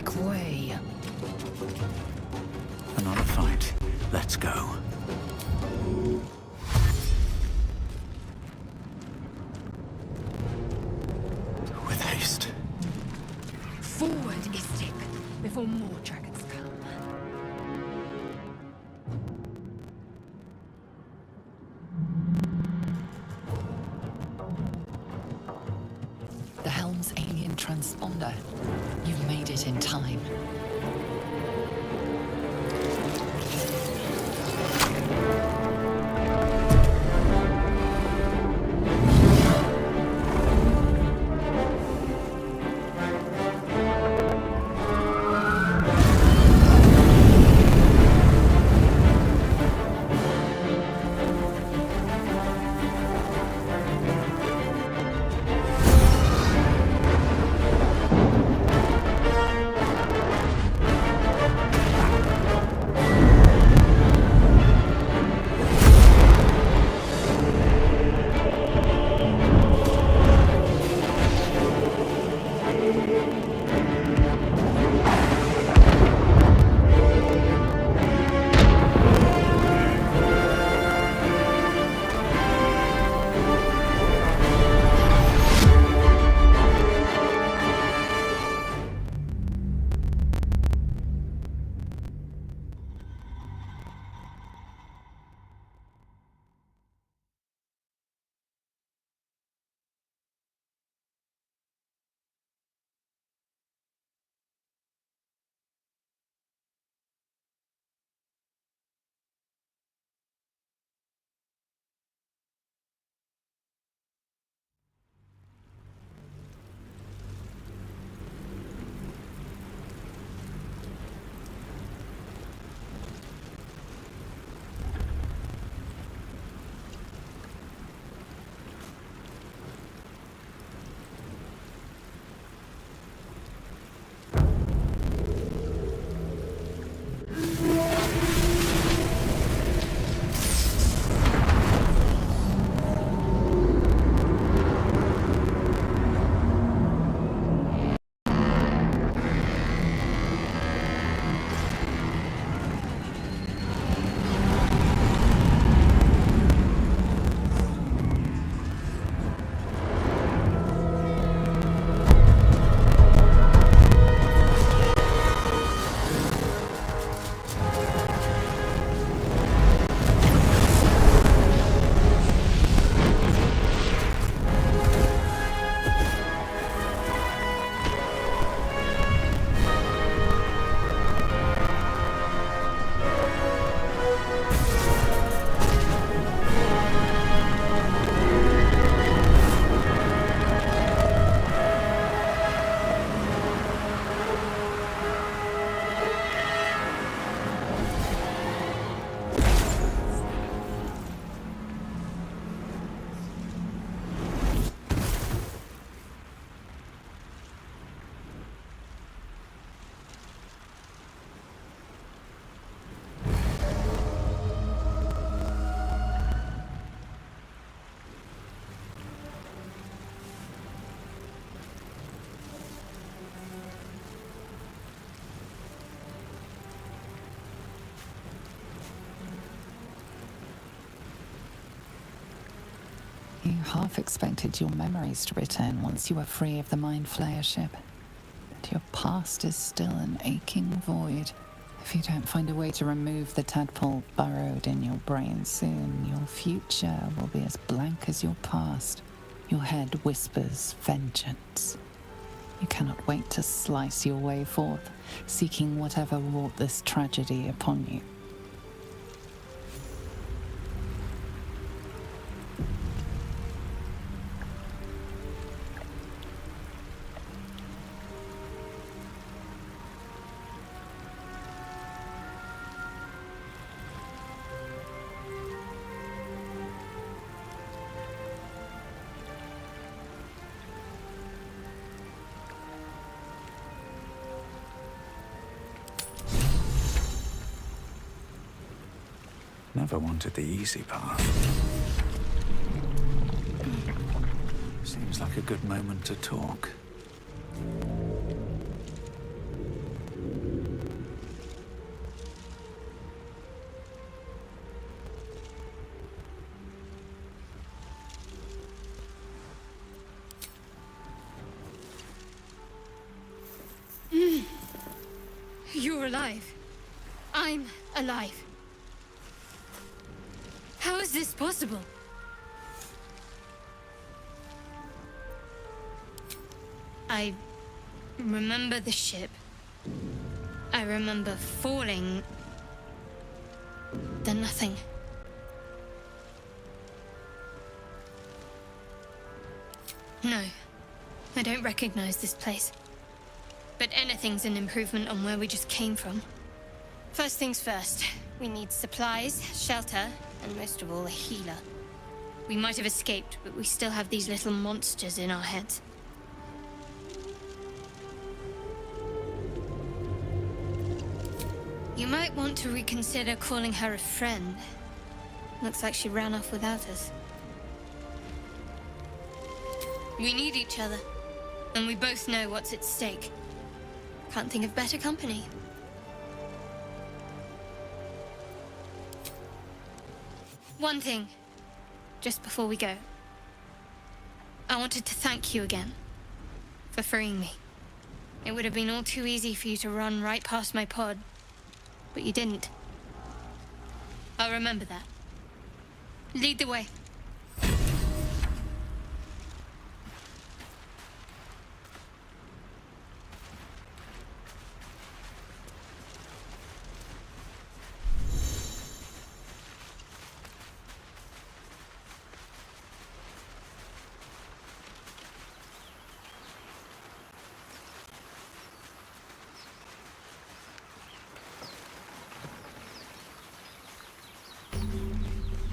Make way. Another fight. Let's go. With haste. Forward, Istik, before more dragons come. The helm's alien transponder. You've made it in time. You half expected your memories to return once you were free of the Mind Flayer ship. But your past is still an aching void. If you don't find a way to remove the tadpole burrowed in your brain soon, your future will be as blank as your past. Your head whispers vengeance. You cannot wait to slice your way forth, seeking whatever wrought this tragedy upon you. Never wanted the easy path. Seems like a good moment to talk. You're alive. I'm alive. How is this possible? I remember the ship. I remember falling. Then nothing. No, I don't recognize this place. But anything's an improvement on where we just came from. First things first, we need supplies, shelter, and most of all, a healer. We might have escaped, but we still have these little monsters in our heads. You might want to reconsider calling her a friend. Looks like she ran off without us. We need each other, and we both know what's at stake. Can't think of better company. One thing, just before we go. I wanted to thank you again for freeing me. It would have been all too easy for you to run right past my pod, but you didn't. I'll remember that. Lead the way.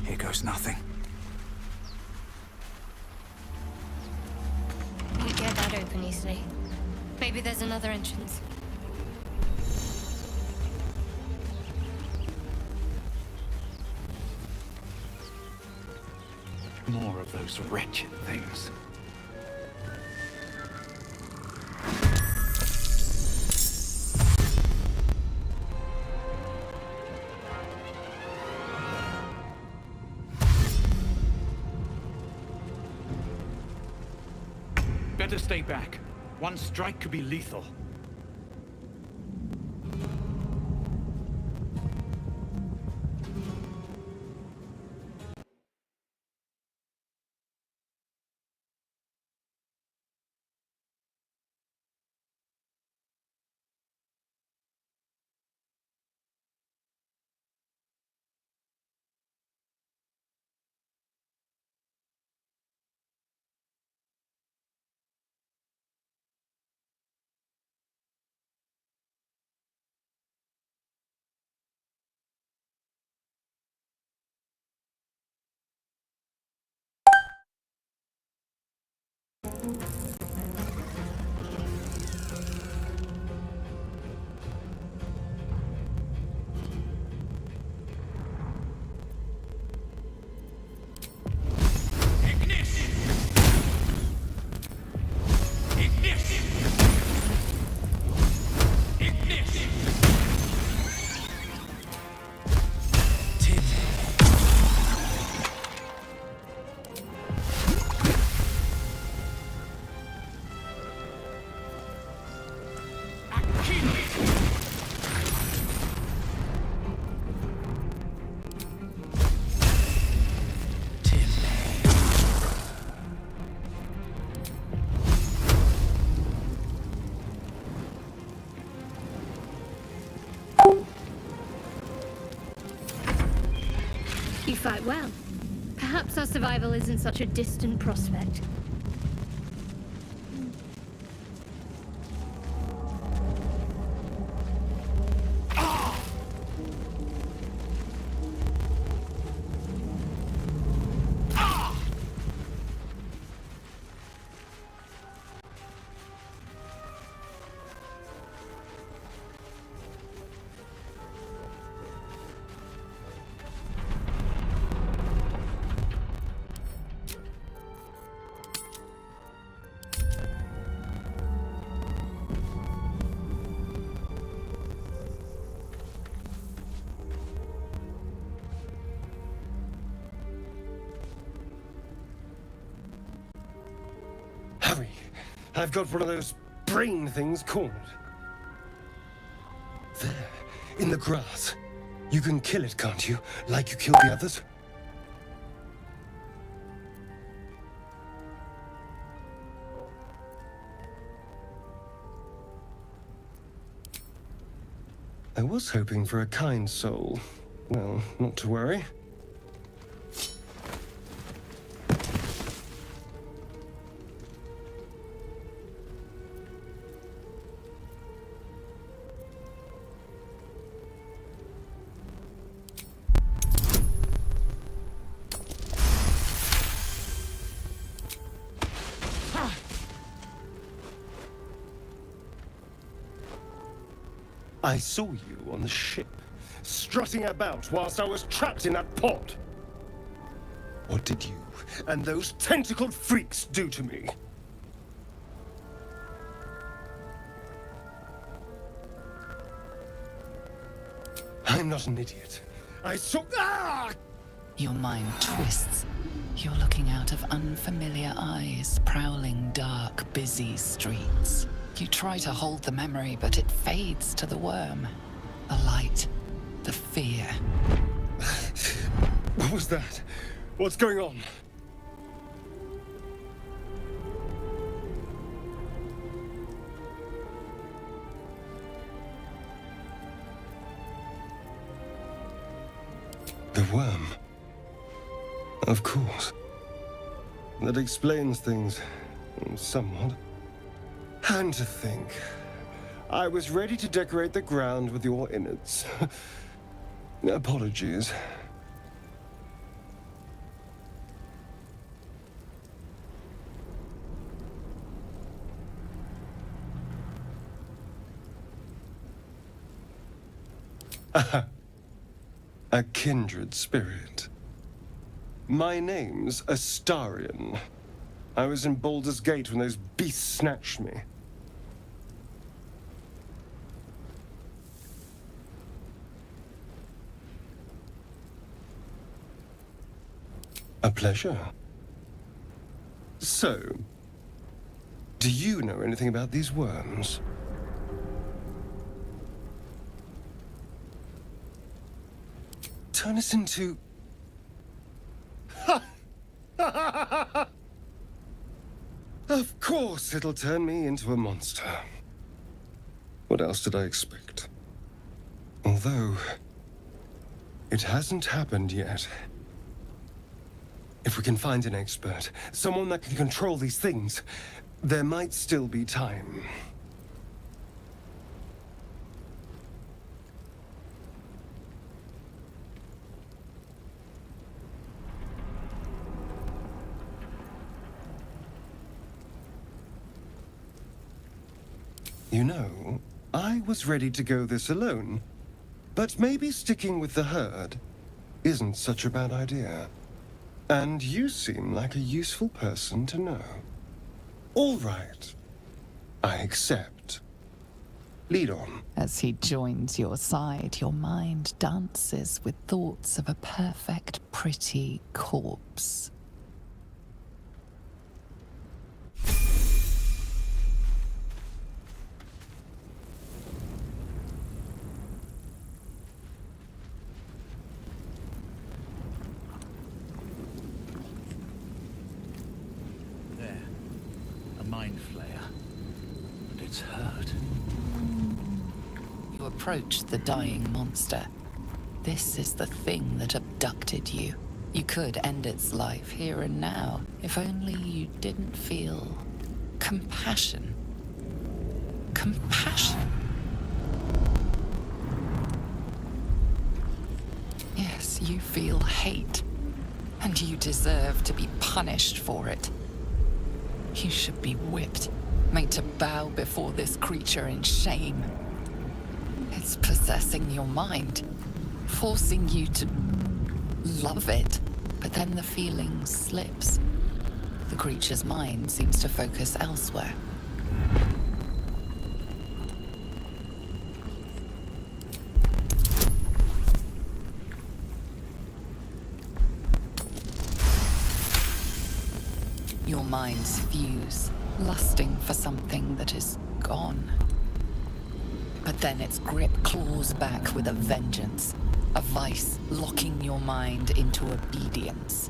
Here goes nothing. We get that open easily. Maybe there's another entrance. More of those wretched things. Better stay back. One strike could be lethal. You fight well. Perhaps our survival isn't such a distant prospect. Hurry! I've got one of those brain things cornered. There, in the grass. You can kill it, can't you? Like you killed the others? I was hoping for a kind soul. Well, not to worry. I saw you on the ship, strutting about whilst I was trapped in that pod. What did you and those tentacled freaks do to me? I'm not an idiot. I saw... Ah! Your mind twists. You're looking out of unfamiliar eyes, prowling dark, busy streets. You try to hold the memory, but it fades to the worm. The light, the fear. What was that? What's going on? The worm. Of course. That explains things somewhat. And to think, I was ready to decorate the ground with your innards. Apologies. Aha. A kindred spirit. My name's Astarion. I was in Baldur's Gate when those beasts snatched me. A pleasure. So, do you know anything about these worms? Turn us into... Of course it'll turn me into a monster. What else did I expect? Although, it hasn't happened yet. If we can find an expert, someone that can control these things, there might still be time. You know, I was ready to go this alone, but maybe sticking with the herd isn't such a bad idea. And you seem like a useful person to know. All right. I accept. Lead on. As he joins your side, your mind dances with thoughts of a perfect, pretty corpse. Mind flayer. But it's hurt. You approach the dying monster. This is the thing that abducted you. You could end its life here and now, if only you didn't feel compassion. Compassion. Yes, you feel hate, and you deserve to be punished for it. You should be whipped, made to bow before this creature in shame. It's possessing your mind, forcing you to love it, but then the feeling slips. The creature's mind seems to focus elsewhere. Your minds fuse, lusting for something that is gone. But then its grip claws back with a vengeance, a vice locking your mind into obedience.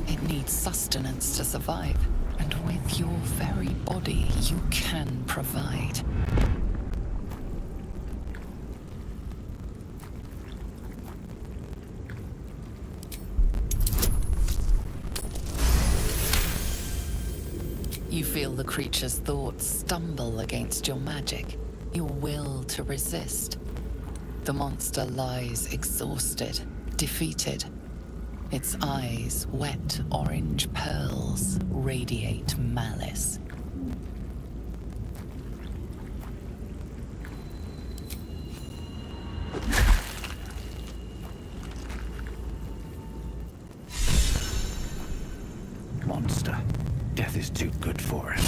It needs sustenance to survive, and with your very body, you can provide. You feel the creature's thoughts stumble against your magic, your will to resist. The monster lies exhausted, defeated. Its eyes, wet orange pearls, radiate malice. Monster. Death is too good for it.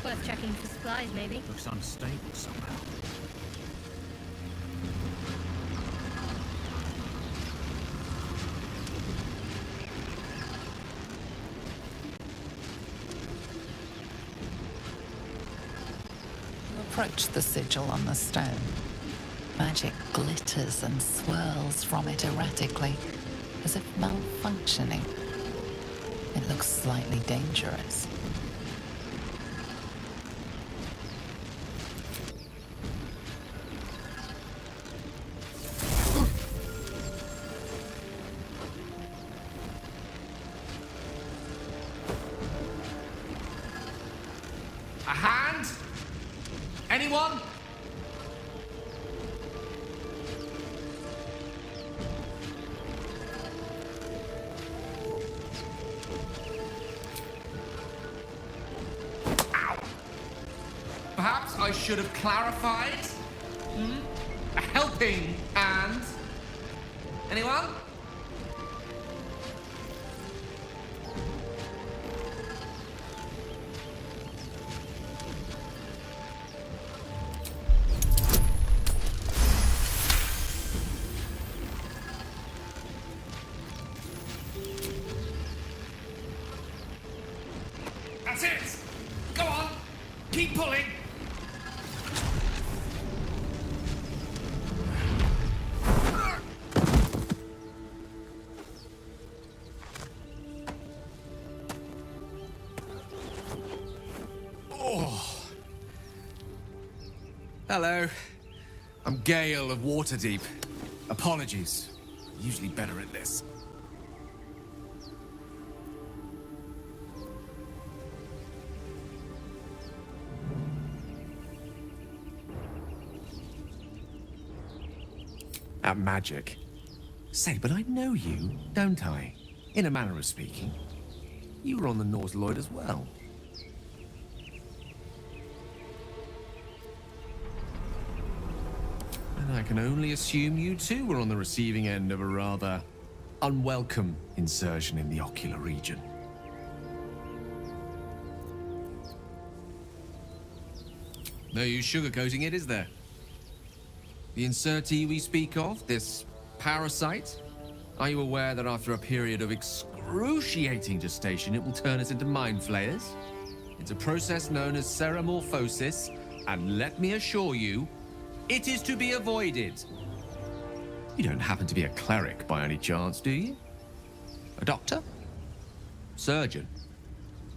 Worth checking for supplies, maybe. Looks unstable somehow. You approach the sigil on the stone. Magic glitters and swirls from it erratically, as if malfunctioning. It looks slightly dangerous. A hand? Anyone? Ow! Perhaps I should have clarified? A helping hand? Anyone? That's it! Go on! Keep pulling! Oh. Hello. I'm Gale of Waterdeep. Apologies. Usually better at this. At magic. Say, but I know you, don't I? In a manner of speaking. You were on the Norse Lloyd as well. And I can only assume you too were on the receiving end of a rather unwelcome insertion in the ocular region. No use sugarcoating it, is there? The insertee we speak of, this parasite, are you aware that after a period of excruciating gestation, it will turn us into mind flayers? It's a process known as ceramorphosis, and let me assure you, it is to be avoided. You don't happen to be a cleric by any chance, do you? A doctor? Surgeon?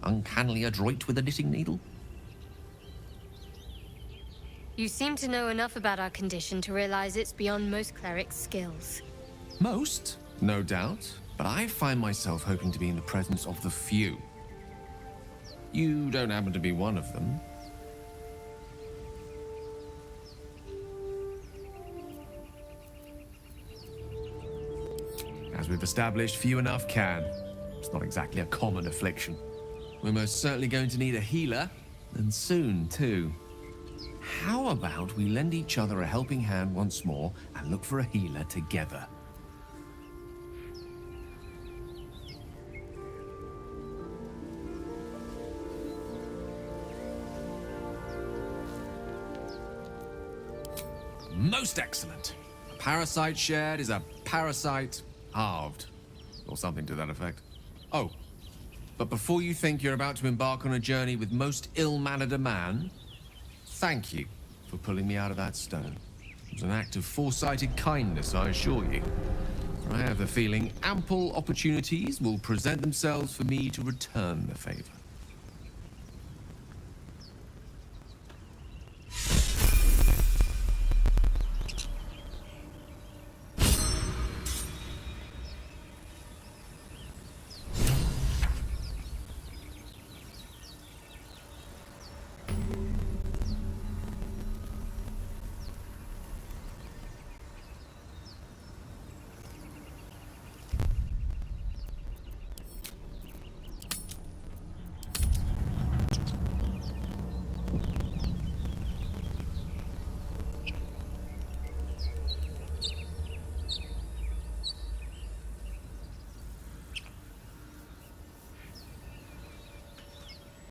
Uncannily adroit with a knitting needle? You seem to know enough about our condition to realize it's beyond most clerics' skills. Most, no doubt, but I find myself hoping to be in the presence of the few. You don't happen to be one of them. As we've established, few enough can. It's not exactly a common affliction. We're most certainly going to need a healer, and soon, too. How about we lend each other a helping hand once more and look for a healer together? Most excellent. A parasite shared is a parasite halved, or something to that effect. Oh, but before you think you're about to embark on a journey with most ill-mannered a man, thank you for pulling me out of that stone. It was an act of foresighted kindness, I assure you. I have the feeling ample opportunities will present themselves for me to return the favor.